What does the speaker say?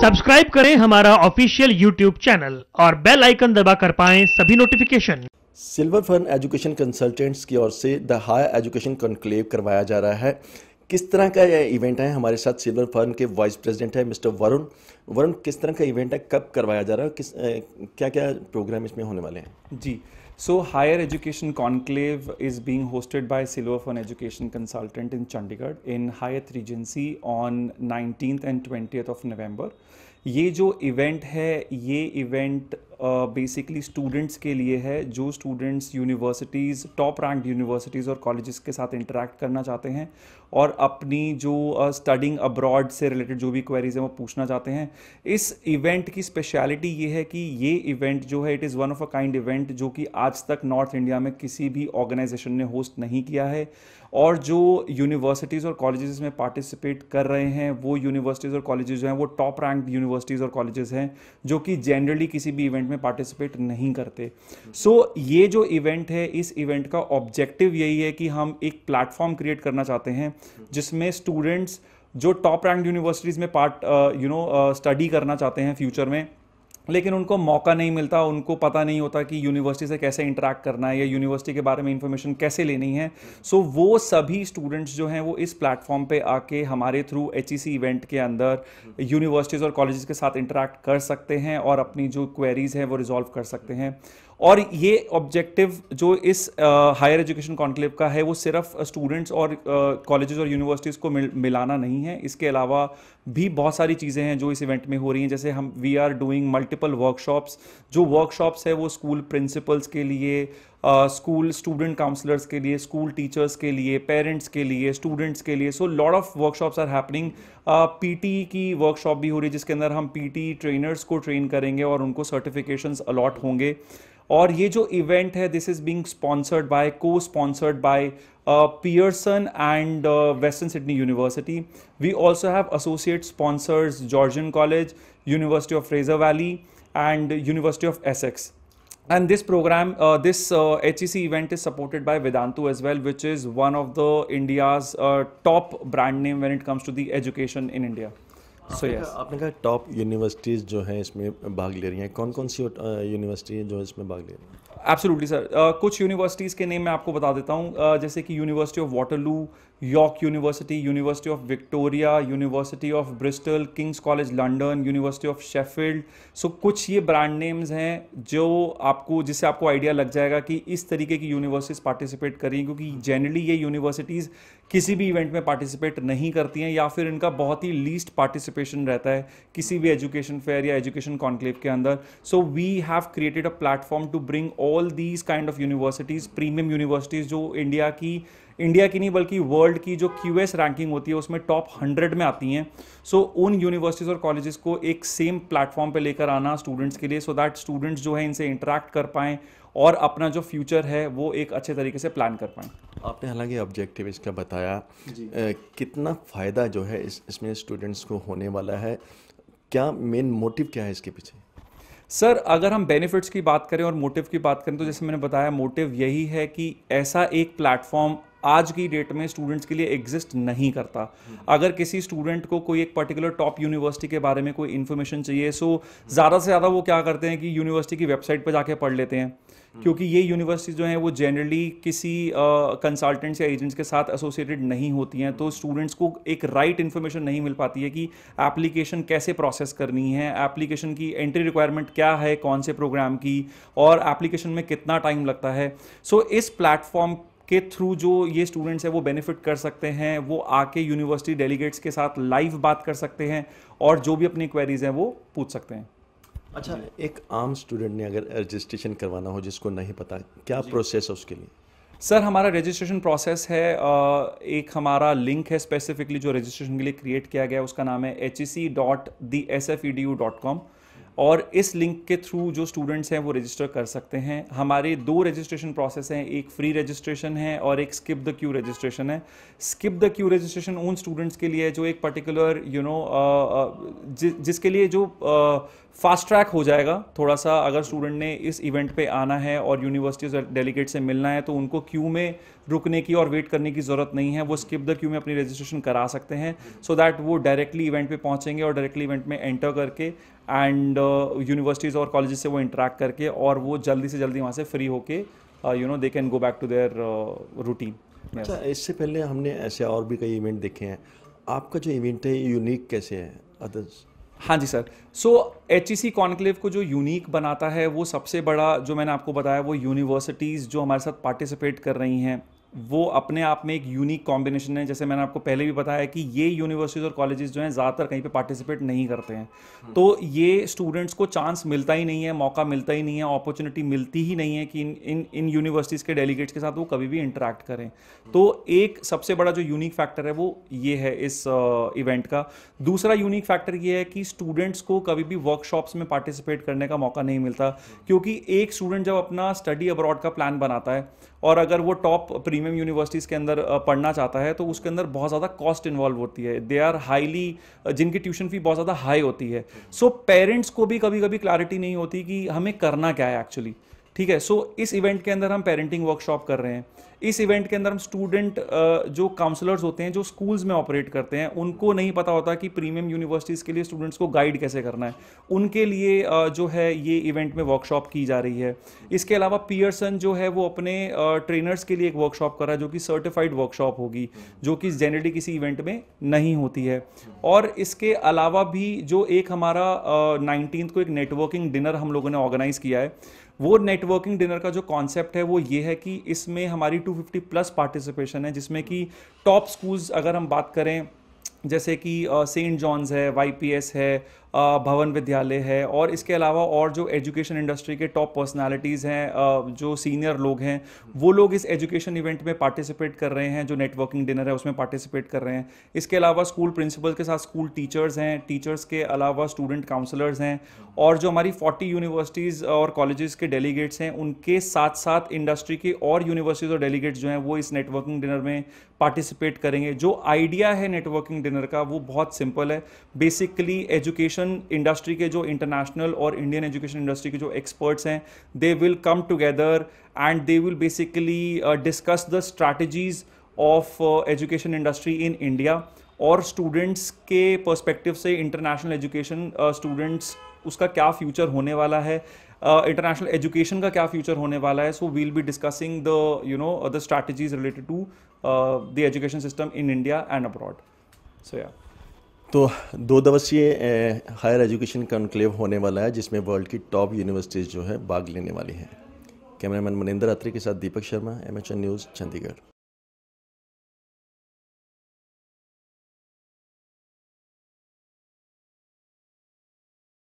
Subscribe करें हमारा official YouTube channel और बेल आइकन दबाकर पाएं सभी notification. Silver fern education consultants की ओर से द हायर एजुकेशन कॉन्क्लेव करवाया जा रहा है। किस तरह का यह इवेंट है? हमारे साथ सिल्वर फर्न के वाइस प्रेसिडेंट है मिस्टर वरुण। वरुण, किस तरह का इवेंट है, कब करवाया जा रहा है, क्या क्या प्रोग्राम इसमें होने वाले हैं? जी, so higher education conclave is being hosted by Silver Fern Education Consultant in Chandigarh in Hyatt Regency on 19th and 20th of November. ये जो इवेंट है, ये इवेंट बेसिकली स्टूडेंट्स के लिए है जो students universities, top ranked universities और colleges के साथ इंटरेक्ट करना चाहते हैं और अपनी जो स्टडिंग अब्रॉड से रिलेटेड जो भी क्वेरीज हैं वो पूछना चाहते हैं। इस इवेंट की स्पेशलिटी ये है कि ये इवेंट जो है, it is one of a kind event जो कि आज तक नॉर्थ इंडिया में किसी भी ऑर्गेनाइजेशन ने होस्ट नहीं किया है। और जो यूनिवर्सिटीज़ और कॉलेजेस में पार्टिसिपेट कर रहे हैं वो यूनिवर्सिटीज़ और कॉलेजेस जो हैं वो टॉप रैंक्ड यूनिवर्सिटीज़ और कॉलेजेस हैं जो कि जनरली किसी भी इवेंट में पार्टिसिपेट नहीं करते। सो ये जो इवेंट है, इस इवेंट का ऑब्जेक्टिव यही है कि हम एक प्लेटफॉर्म क्रिएट करना चाहते हैं जिसमें स्टूडेंट्स जो टॉप रैंक्ड यूनिवर्सिटीज़ में स्टडी करना चाहते हैं फ्यूचर में, लेकिन उनको मौका नहीं मिलता, उनको पता नहीं होता कि यूनिवर्सिटी से कैसे इंटरेक्ट करना है या यूनिवर्सिटी के बारे में इंफॉर्मेशन कैसे लेनी है। सो वो सभी स्टूडेंट्स जो हैं वो इस प्लेटफॉर्म पे आके हमारे थ्रू HEC इवेंट के अंदर यूनिवर्सिटीज़ और कॉलेजेस के साथ इंटरेक्ट कर सकते हैं और अपनी जो क्वेरीज हैं वो रिजॉल्व कर सकते हैं। और ये ऑब्जेक्टिव जो इस हायर एजुकेशन कॉन्क्लेव का है वो सिर्फ स्टूडेंट्स और कॉलेजेस और यूनिवर्सिटीज़ को मिलाना नहीं है, इसके अलावा भी बहुत सारी चीज़ें हैं जो इस इवेंट में हो रही हैं। जैसे we are doing multiple workshops. जो वर्कशॉप्स है वो स्कूल प्रिंसिपल्स के लिए, स्कूल स्टूडेंट काउंसलर्स के लिए, स्कूल टीचर्स के लिए, पेरेंट्स के लिए, स्टूडेंट्स के लिए। So lot of workshops are happening. PT की वर्कशॉप भी हो रही है जिसके अंदर हम PT ट्रेनर्स को ट्रेन करेंगे और उनको सर्टिफिकेशंस अलॉट होंगे। और ये जो इवेंट है, this is being sponsored by, co sponsored by Pearson and Western Sydney University. We also have associate sponsors Georgian College, University of Fraser Valley and University of Essex. And this program, this HEC event is supported by Vedantu as well, which is one of the India's top brand name when it comes to the education in India. So yes. आपने कहा top universities जो हैं इसमें भाग ले रही हैं, कौन कौन सी यूनिवर्सिटी जो इसमें भाग ले रही हैं? एब्सोल्युटली सर, कुछ यूनिवर्सिटीज़ के नेम मैं आपको बता देता हूँ, जैसे कि university of Waterloo, York university, university of Victoria, university of Bristol, King's college London, university of Sheffield. So कुछ ये ब्रांड नेम्स हैं जो आपको, जिससे आपको आइडिया लग जाएगा कि इस तरीके की यूनिवर्सिटीज़ पार्टिसिपेट करी हैं, क्योंकि जनरली ये यूनिवर्सिटीज़ किसी भी इवेंट में पार्टिसिपेट नहीं करती हैं या फिर इनका बहुत ही लीस्ट पार्टिसिपेशन रहता है किसी भी एजुकेशन फेयर या एजुकेशन कॉन्क्लेव के अंदर। So we have created a platform to bring all these kind of universities, premium universities जो इंडिया की नहीं बल्कि वर्ल्ड की जो QS रैंकिंग होती है उसमें टॉप 100 में आती हैं। सो उन यूनिवर्सिटीज़ और कॉलेजेस को एक सेम प्लेटफॉर्म पे लेकर आना स्टूडेंट्स के लिए, सो दैट स्टूडेंट्स जो है इनसे इंटरेक्ट कर पाएँ और अपना जो फ्यूचर है वो एक अच्छे तरीके से प्लान कर पाएँ। आपने हालांकि ऑब्जेक्टिव इसका बताया, कितना फ़ायदा जो है इसमें स्टूडेंट्स को होने वाला है, क्या मेन मोटिव क्या है इसके पीछे? सर, अगर हम बेनिफिट्स की बात करें और मोटिव की बात करें तो जैसे मैंने बताया, मोटिव यही है कि ऐसा एक प्लेटफॉर्म आज की डेट में स्टूडेंट्स के लिए एग्जिस्ट नहीं करता। अगर किसी स्टूडेंट को कोई एक पर्टिकुलर टॉप यूनिवर्सिटी के बारे में कोई इन्फॉर्मेशन चाहिए, सो ज़्यादा से ज़्यादा वो क्या करते हैं कि यूनिवर्सिटी की वेबसाइट पर जाके पढ़ लेते हैं, क्योंकि ये यूनिवर्सिटी जो है वो जनरली किसी कंसल्टेंट्स या एजेंट्स के साथ एसोसिएटेड नहीं होती हैं, तो स्टूडेंट्स को एक राइट इन्फॉर्मेशन नहीं मिल पाती है कि एप्लीकेशन कैसे प्रोसेस करनी है, एप्लीकेशन की एंट्री रिक्वायरमेंट क्या है कौन से प्रोग्राम की, और एप्लीकेशन में कितना टाइम लगता है। सो इस प्लेटफॉर्म के थ्रू जो ये स्टूडेंट्स हैं वो बेनिफिट कर सकते हैं, वो आके यूनिवर्सिटी डेलीगेट्स के साथ लाइव बात कर सकते हैं और जो भी अपनी क्वेरीज हैं वो पूछ सकते हैं। अच्छा, एक आम स्टूडेंट ने अगर रजिस्ट्रेशन करवाना हो जिसको नहीं पता, क्या प्रोसेस है उसके लिए? सर, हमारा रजिस्ट्रेशन प्रोसेस है, एक हमारा लिंक है स्पेसिफिकली जो रजिस्ट्रेशन के लिए क्रिएट किया गया है, उसका नाम है hec.thesfedu.com और इस लिंक के थ्रू जो स्टूडेंट्स हैं वो रजिस्टर कर सकते हैं। हमारे 2 रजिस्ट्रेशन प्रोसेस हैं, एक फ्री रजिस्ट्रेशन है और एक स्किप द क्यू रजिस्ट्रेशन है। स्किप द क्यू रजिस्ट्रेशन उन स्टूडेंट्स के लिए जो एक पर्टिकुलर जिसके लिए जो फास्ट ट्रैक हो जाएगा थोड़ा सा। अगर स्टूडेंट ने इस इवेंट पे आना है और यूनिवर्सिटीज़ डेलीगेट से मिलना है तो उनको क्यू में रुकने की और वेट करने की ज़रूरत नहीं है, वो स्किप द क्यू में अपनी रजिस्ट्रेशन करा सकते हैं, सो दैट वो डायरेक्टली इवेंट पे पहुंचेंगे और डायरेक्टली इवेंट में एंटर करके एंड यूनिवर्सिटीज़ और कॉलेजेस से वो इंटरेक्ट करके और वो जल्दी से जल्दी वहाँ से फ्री होके they can go back to their routine. अच्छा, इससे पहले हमने ऐसे और भी कई इवेंट देखे हैं, आपका जो इवेंट है यूनिक कैसे है अदर्स? हाँ जी सर, सो HEC कॉन्क्लेव को जो यूनिक बनाता है वो सबसे बड़ा जो मैंने आपको बताया वो यूनिवर्सिटीज़ जो हमारे साथ पार्टिसिपेट कर रही हैं वो अपने आप में एक यूनिक कॉम्बिनेशन है। जैसे मैंने आपको पहले भी बताया कि ये यूनिवर्सिटीज़ और कॉलेजेस जो हैं ज़्यादातर कहीं पे पार्टिसिपेट नहीं करते हैं, तो ये स्टूडेंट्स को चांस मिलता ही नहीं है, मौका मिलता ही नहीं है, अपॉर्चुनिटी मिलती ही नहीं है कि इन यूनिवर्सिटीज़ के डेलीगेट्स के साथ वो कभी भी इंटरेक्ट करें। तो एक सबसे बड़ा जो यूनिक फैक्टर है वो ये है इस इवेंट का। दूसरा यूनिक फैक्टर ये है कि स्टूडेंट्स को कभी भी वर्कशॉप्स में पार्टिसिपेट करने का मौका नहीं मिलता, क्योंकि एक स्टूडेंट जब अपना स्टडी अब्रॉड का प्लान बनाता है और अगर वो टॉप प्रीमियम यूनिवर्सिटीज़ के अंदर पढ़ना चाहता है तो उसके अंदर बहुत ज़्यादा कॉस्ट इन्वॉल्व होती है, दे आर हाईली, जिनकी ट्यूशन फी बहुत ज़्यादा हाई होती है। सो पेरेंट्स को भी कभी कभी क्लैरिटी नहीं होती कि हमें करना क्या है एक्चुअली। ठीक है, सो इस इवेंट के अंदर हम पेरेंटिंग वर्कशॉप कर रहे हैं। इस इवेंट के अंदर हम स्टूडेंट जो काउंसलर्स होते हैं जो स्कूल्स में ऑपरेट करते हैं, उनको नहीं पता होता कि प्रीमियम यूनिवर्सिटीज़ के लिए स्टूडेंट्स को गाइड कैसे करना है, उनके लिए जो है ये इवेंट में वर्कशॉप की जा रही है। इसके अलावा पियर्सन जो है वो अपने ट्रेनर्स के लिए एक वर्कशॉप कर रहा है जो कि सर्टिफाइड वर्कशॉप होगी, जो कि जनरली किसी इवेंट में नहीं होती है। और इसके अलावा भी जो एक हमारा 19th को एक नेटवर्किंग डिनर हम लोगों ने ऑर्गेनाइज किया है, वो नेटवर्किंग डिनर का जो कॉन्सेप्ट है वो ये है कि इसमें हमारी 250+ पार्टिसिपेशन है, जिसमें कि टॉप स्कूल्स अगर हम बात करें जैसे कि सेंट जॉन्स है, YPS है, भवन विद्यालय है, और इसके अलावा और जो एजुकेशन इंडस्ट्री के टॉप पर्सनालिटीज़ हैं, जो सीनियर लोग हैं, वो लोग इस एजुकेशन इवेंट में पार्टिसिपेट कर रहे हैं, जो नेटवर्किंग डिनर है उसमें पार्टिसिपेट कर रहे हैं। इसके अलावा स्कूल प्रिंसिपल के साथ स्कूल टीचर्स हैं, टीचर्स के अलावा स्टूडेंट काउंसलर्स हैं, और जो हमारी 40 यूनिवर्सिटीज़ और कॉलेजेस के डेलीगेट्स हैं उनके साथ साथ इंडस्ट्री के और यूनिवर्सिटीज़ और डेलीगेट्स जो हैं वो इस नेटवर्किंग डिनर में पार्टिसिपेट करेंगे। जो आइडिया है नेटवर्किंग डिनर का वो बहुत सिंपल है, बेसिकली एजुकेशन इंडस्ट्री के जो इंटरनेशनल और इंडियन एजुकेशन इंडस्ट्री के जो एक्सपर्ट्स हैं, they will come together and they will basically discuss the strategies of education industry in India, और स्टूडेंट्स के पर्सपेक्टिव से इंटरनेशनल एजुकेशन स्टूडेंट्स उसका क्या फ्यूचर होने वाला है, इंटरनेशनल एजुकेशन का क्या फ्यूचर होने वाला है। So we'll be discussing the strategies related to the education system in India and abroad. So या तो 2 दिवसीय हायर एजुकेशन कॉन्क्लेव होने वाला है जिसमें वर्ल्ड की टॉप यूनिवर्सिटीज़ जो है भाग लेने वाली हैं। कैमरामैन मनिंदर अत्री के साथ दीपक शर्मा, MHN न्यूज़, चंडीगढ़।